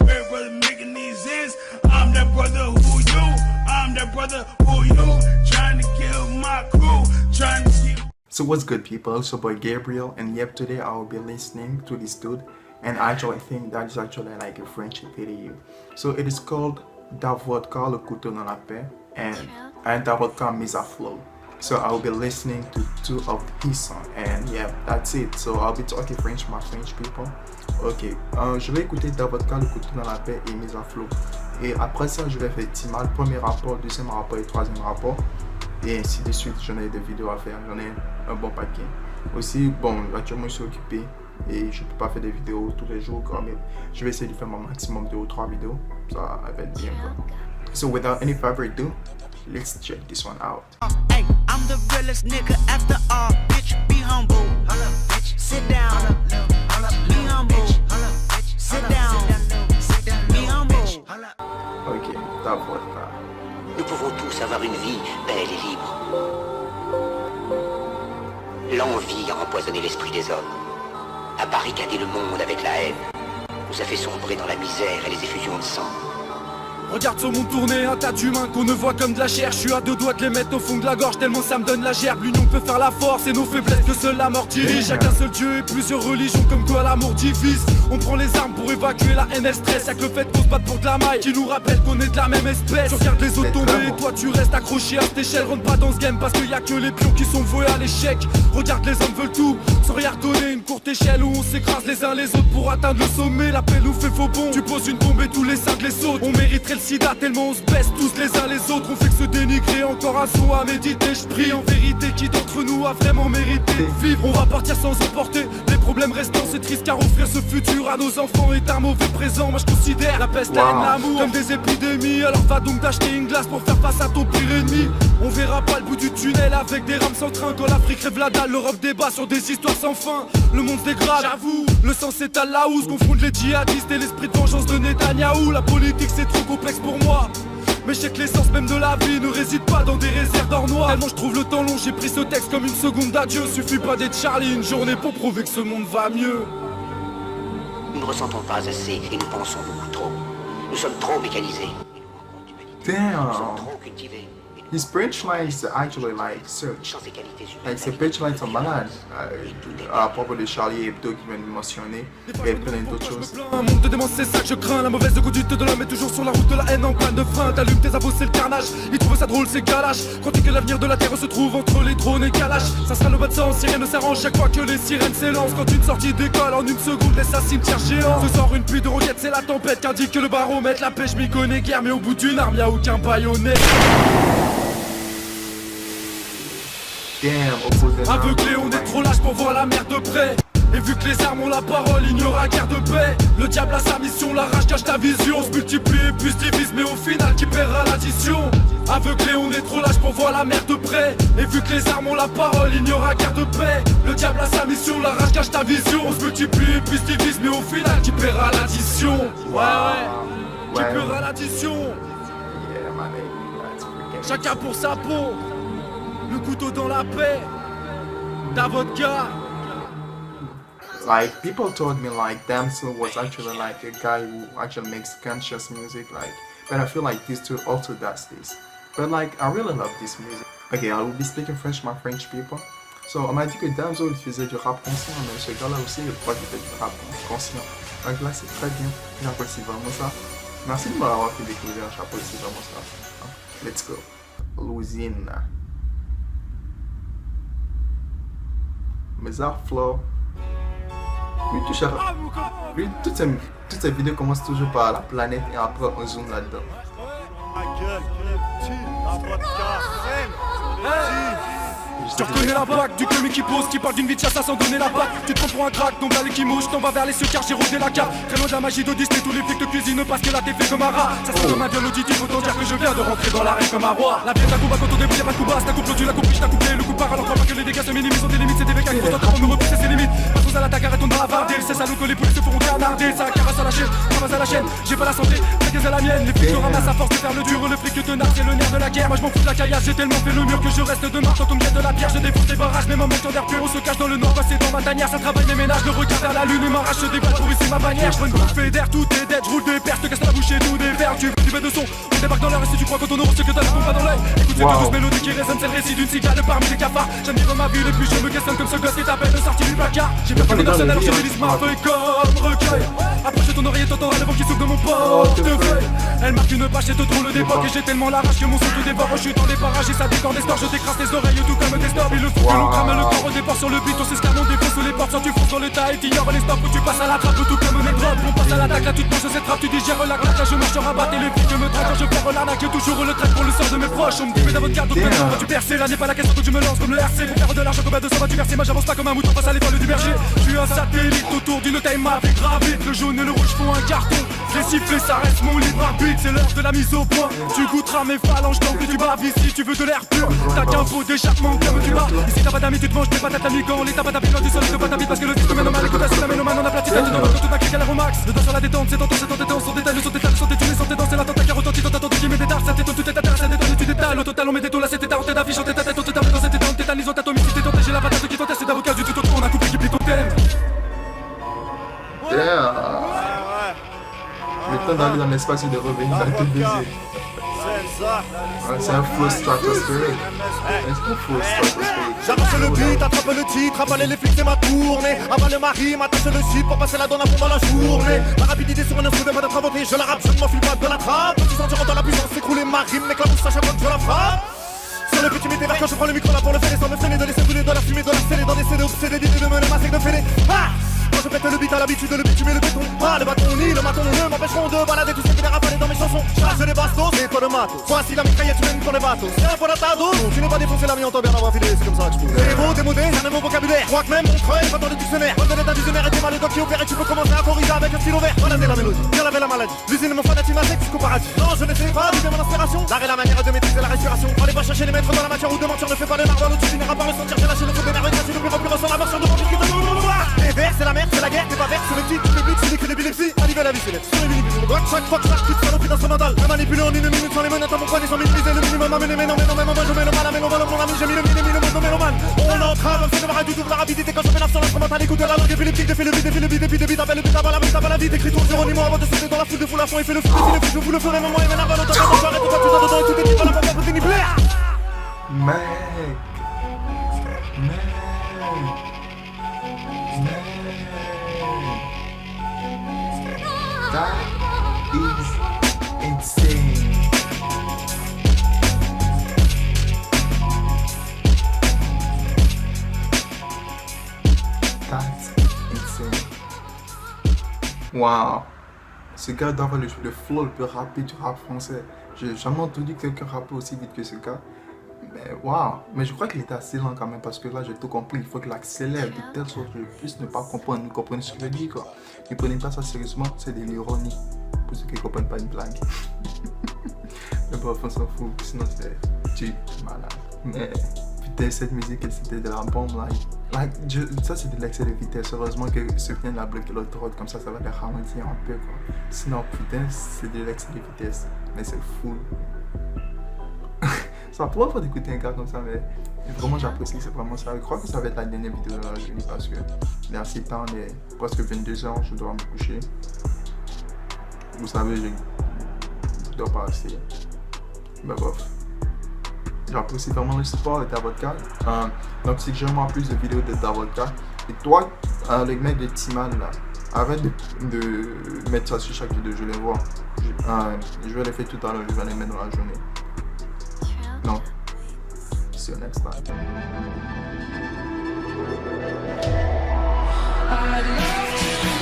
We're brother making these ends. I'm that brother who you. I'm that brother who you. Trying to kill my crew. Trying to keep. So what's good, people? It's your boy Gabriel, and yep, today I will be listening to this dude, and actually I think that is actually like a friendship video. So it is called Davodka, le couteau dans la paix, and Davodka Mise à Flot. So I will be listening to two of his songs, and yeah, that's it. So I'll be talking French, my French people. Ok, je vais écouter Davodka, le couteau dans la paix et Mise à Flot. Et après ça, je vais faire Timal, premier rapport, deuxième rapport et troisième rapport. Et ainsi de suite. J'en ai des vidéos à faire, j'en ai un bon paquet. Aussi, bon, actuellement je suis occupé et je peux pas faire des vidéos tous les jours, mais je vais essayer de faire mon maximum de 2 ou 3 vidéos. Ça va être bien, quoi. So without any further ado, let's check this one out. Hey, I'm the realest nigga after all, bitch, be humble. Sit down, be humble. Sit down, be humble. Ok, Davodka. Nous pouvons tous avoir une vie belle et libre. L'envie a empoisonné l'esprit des hommes, a barricadé le monde avec la haine, nous a fait sombrer dans la misère et les effusions de sang. Regarde sur mon tourné, un tas d'humains qu'on ne voit comme de la chair. Je suis à 2 doigts de les mettre au fond de la gorge tellement ça me donne la gerbe. L'union peut faire la force et nos faiblesses que seule la mort dirige. Chacun seul Dieu et plusieurs religions comme quoi l'amour divise. On prend les armes pour évacuer la haine et le stress. Y'a que le fait qu'on se batte pour de la maille qui nous rappelle qu'on est de la même espèce. Tu regardes les autres tomber et toi tu restes accroché à cette échelle. Rentre pas dans ce game parce qu'il y a que les pions qui sont voués à l'échec. Regarde les hommes veulent tout sans rien redonner. Une courte échelle où on s'écrase les uns les autres pour atteindre le sommet. La paix nous fait faux bon. Tu poses une bombe et tous les cinq les sautent. On mériterait le sida tellement on se baisse tous les uns les autres. On fait que se dénigrer, encore un son à méditer. Je prie en vérité, qui d'entre nous a vraiment mérité vivre? On va partir sans emporter les problèmes restants. C'est triste car offrir ce futur à nos enfants est un mauvais présent. Moi je considère la peste, la haine, l'amour comme des épidémies. Alors va donc t'acheter une glace pour faire face à ton pire ennemi. On verra pas le bout du tunnel avec des rames sans train. Quand l'Afrique rêve la dalle, l'Europe débat sur des histoires sans fin. Le monde se dégrade, j'avoue, le sang s'étale là où se confondent les djihadistes et l'esprit de vengeance de Netanyahou. La politique c'est trop complexe pour moi, mais je sais que l'essence même de la vie ne réside pas dans des réserves d'or noir. Tellement je trouve le temps long, j'ai pris ce texte comme une seconde d'adieu. Suffit pas d'être Charlie une journée pour prouver que ce monde va mieux. Nous ne ressentons pas assez et nous pensons beaucoup trop. Nous sommes trop mécanisés. Nous sommes trop cultivés. His French lines actually like search. Sans ces qualités humaines. Like ses French lines sont malades. À propos de Charlie Hebdo qui vient de mentionner et plein d'autres choses. Un monde de démence, c'est ça que je crains. La mauvaise conduite de l'homme est toujours sur la route de la haine en panne de frein. T'allumes tes abos, c'est le carnage. Ils trouvent ça drôle, c'est galache. Crois-tu que l'avenir de la terre se trouve entre les drones et Kalash? Ça sera le bas de sens si rien ne s'arrange chaque fois que les sirènes s'élancent. Quand une sortie d'école en une seconde laisse un cimetière géant. Ce soir une pluie de roquettes, c'est la tempête qu'indique le baromètre. La pêche m'y connaît guère, mais au bout d'une arme y'a aucun baïonnet. Aveuglé, on est trop lâche pour voir la mer de près. Et vu que les armes ont la parole, il n'y aura guère de paix. Le diable a sa mission, la rage cache ta vision. On se multiplie et puis se divise, mais au final qui paiera l'addition? Aveuglé, on est trop lâche pour voir la mer de près. Et vu que les armes ont la parole, il n'y aura guère de paix. Le diable a sa mission, la rage cache ta vision. On se multiplie et puis se divise, mais au final qui paiera l'addition? Qui paiera l'addition? Chacun pour sa peau. Le couteau dans la paix, Davodka. Like people told me like Damso was actually like a guy who actually makes conscious music, like, but I feel like this dude also does this. But like I really love this music. Okay, I will be speaking French, my French people. So on m'a dit que Damso il faisait du rap conscient, mais ce gars là aussi il croit qu'il fait du rap conscient. Donc là c'est très bien, j'apprécie vraiment ça. Merci de m'avoir fait découvrir, j'apprécie vraiment ça. Let's go. Louisiana. Mise à Flot. Puis toutes ces vidéos commencent toujours par la planète et après on zoome là-dedans. Tu reconnais la bague du comique qui pose, qui parle d'une vie de chasse sans donner la bague. Tu te prends pour un crack, donc allez qui mouche, t'en vas vers les cieux car j'ai rodé la carte. Très loin de la magie de Disney, tous les flics de cuisine parce que là t'es fait comme un rat. Ça se passe comme un viol auditif, autant dire que je viens de rentrer dans l'arène comme un roi. La vie est un combat quand on débrouille, y'a pas de coup bas, c'est un couple, tu l'as compris, je t'ai couplé le coup part. Alors crois pas que les dégâts se minimisent, ont des limites, c'est des bécanes, faut me repousser ses limites. Pas à l'attaque, arrête on dans la varder, c'est ça le que les poules se feront canarder. Ça caresse à lâcher, ça va à la chaîne. J'ai pas la santé, t'inquiète à la mienne. Les flics te ramassent à force de faire le dur. Le flic que tenace, c'est le nerf de la guerre. Moi je m'en fous de la caillasse, j'ai tellement fait le mur que je reste demain. Quand on me jette de la pierre, je défonce des barrages. Mes moments d'air pur, on se cache dans le nord, passé dans ma tanière. Ça travaille mes ménages, le regard vers la lune et m'arrache des balles pour hisser ma bannière. Je prends une bouffée d'air, tout est dead, je roule des perches, te casse la bouche et tout des verres. Tu veux du de son, on débarque dans l'heure et si tu crois qu'on aura ce que t'as la pompe pas dans l'œil. Écoute ces douces mélodies qui résonnent, c'est le récit d'une cigale parmi les cafards. J'aime vivre ma vie, les plus je me questionne comme ce gosse qui t'appelle de sortie du placard. J'ai bien fallu dans cette alors j'utilise ma feuille comme recueil. Approche ton oreiller, t'entends le vent qui souffle de mon portefeuille. Elle marque une page et te trouve le d'époque et j'ai tellement la rage que mon son te dévore. Je suis dans les parages et ça décore des stores, je t'écrase tes oreilles tout comme des stores. Il le faut que l'on crame le corps au départ sur le beat, on s'escarre, on défonce sous les portes. Sans tu fonces dans le tas et t'ignores les stops où tu passes à la trappe tout comme mes drogues. On passe à l'attaque, là tu te penses cette trappe, tu digères la claque, là je marche en rabat et les flics me traquent. Quand je perds l'arnaque, j'ai toujours le track pour le sort de mes proches. On me dit mais dans votre carte, donc maintenant tu percer. Là n'est pas la question que tu me lances comme le RC. Pour faire de l'argent combien de 100 vas-tu verser. Moi j'avance pas comme un mouton face à l'étoile du berger. Je suis un satellite autour d'une time avec gravite. Le jaune et le rouge font un carton. Les sifflets ça reste mon libre arbitre. C'est l'heure de la mise au point. Tu goûteras mes phalanges tant que tu baves. Ici tu veux de l'air pur. T'as qu'un pot d'échappement comme tu bats. Ici t'as pas d'amis, tu te manges tes patates à mi-quand. Les tapas tapis du sol et te pas ta bite parce que le disque mène au mal. Écoute la mélomane, on a platine. Tu n'as pas toute ma clique à l'air au max. Le dos sur la détente, c'est tantôt, c'est tentée, sans détail, sans détail, sans détuner, sans détente. C'est la tente qui a retenti dans ta tente qui met des dards. Ça t'étonne, tout est à terre, ça détonne, tu détales. Au total, on met des taux là, c'est état, on t'aide affiche, on t'aide à tête, on t'aide dans cette état, on tétanise, on t'atomicité, on j'ai la patate qui t'entête, c'est d'avocat du tout au on a coupé qui plie ton thème. Le temps d'aller dans l'espace et de revenir dans tout baiser. C'est un faux stratosphérique. C'est un faux stratosphérique. J'avance le beat, attrape le titre, avaler les flics c'est ma tournée. Avale ma rime, attache le site pour passer la donne à fond dans la journée. La rapidité sur un instrument pas d'être inventé, je la rappe, je ne m'enfile pas de la trappe. Tu sentiras dans la puissance s'écrouler ma rime, m'éclabousse à chaque fois que je la frappe. Sur le petit métévert quand je prends le micro là pour le faire sans me freiner, de laisser couler de la fumée, de la sceller, dans des CD obsédés, d'idées de me le masser, de fêler. Quand je pète le beat à l'habitude, le bitumer le béton. Pas le bâton ni le maton ne m'empêcheront de balader tout ce qui dérape dans mes chansons. Charge les bastos, c'est toi le matos. Voici la mitraillette humaine pour les bateaux. C'est un peu la tado. Tu n'es pas défoncé la mienne, on bien avoir filé, c'est comme ça que je trouve. Les mots démodés, ça n'est mon vocabulaire. Crois que même mon creux pas dans le dictionnaire. Quand on est un visionnaire et t'es mal le doc qui opère et tu peux commencer à corriger avec un stylo vert. Voilà la mélodie, bien laver la maladie. L'usine mon fanatisme avec jusqu'au paradis. Non, je ne sais pas vivre mon inspiration. L'art est la manière de maîtriser la respiration. Allez pas chercher les maîtres dans la matière ou de mentir, ne fais pas le marbre, tu finiras par le sentir. J'ai lâché le feu de mer et caché le plus rempli sans la marche de mon fils. Les vers, c'est la mer, c'est la guerre, t'es pas vert. Sur le titre, le but, c'est que l'épilepsie, arrive à la vie céleste. Sur les mini-bisous, chaque fois que j'arrive, ça l'opie instrumental. Me manipuler en une minute sans les menottes à mon poignet, sans maîtriser le minimum à mener, mais non, moi je mets le mal à mes mon ami, j'ai mis le mélomane. On entrave, on fait de ma radio, double la rapidité quand je fais sur l'instrumental, écoute la langue épileptique, défile le beat, appelle le beat, avant la vie, t'écris ton Géronimo avant de sauter dans la foule de foule à fond, il fait le fou, je vous le ferai, mais moi, il mène à balle, autant, j'arrête pas tout ça dedans, et tout est dit, voilà, papa, c'est nippler. That is insane. That's insane. Wow. Ce gars doit avoir le flow le plus rapide du rap français. J'ai jamais entendu quelqu'un rapper aussi vite que ce gars. Mais waouh. Mais je crois qu'il était assez lent quand même parce que là j'ai tout compris. Il faut qu'il accélère de telle sorte que je puisse ne pas comprendre. Vous comprenez ce que je dis quoi. Ne prenez pas ça sérieusement, c'est de l'ironie. Pour ceux qui ne comprennent pas une blague. Mais bref, on s'en fout. Sinon c'est cheap, malade. Mais putain, cette musique, c'était de la bombe là. Ça c'est de l'excès de vitesse. Heureusement que ce vient de la bloquer l'autre route, comme ça va les ralentir un peu quoi. Sinon putain, c'est de l'excès de vitesse. Mais c'est fou. Ça pourrait pas d'écouter un gars comme ça, mais vraiment j'apprécie, c'est vraiment ça. Je crois que ça va être la dernière vidéo de la journée parce que il est assez tard, il est presque 22h, je dois me coucher. Vous savez, je dois pas assez. Mais bref. J'apprécie vraiment le support de Davodka. Donc si j'aimerais plus de vidéos de Davodka. Et toi, les mecs de Timan là, arrête de mettre ça sur chaque vidéo, je les vois. Je vais les faire tout à l'heure, je vais les mettre dans la journée. Donc, see you next time. I love you.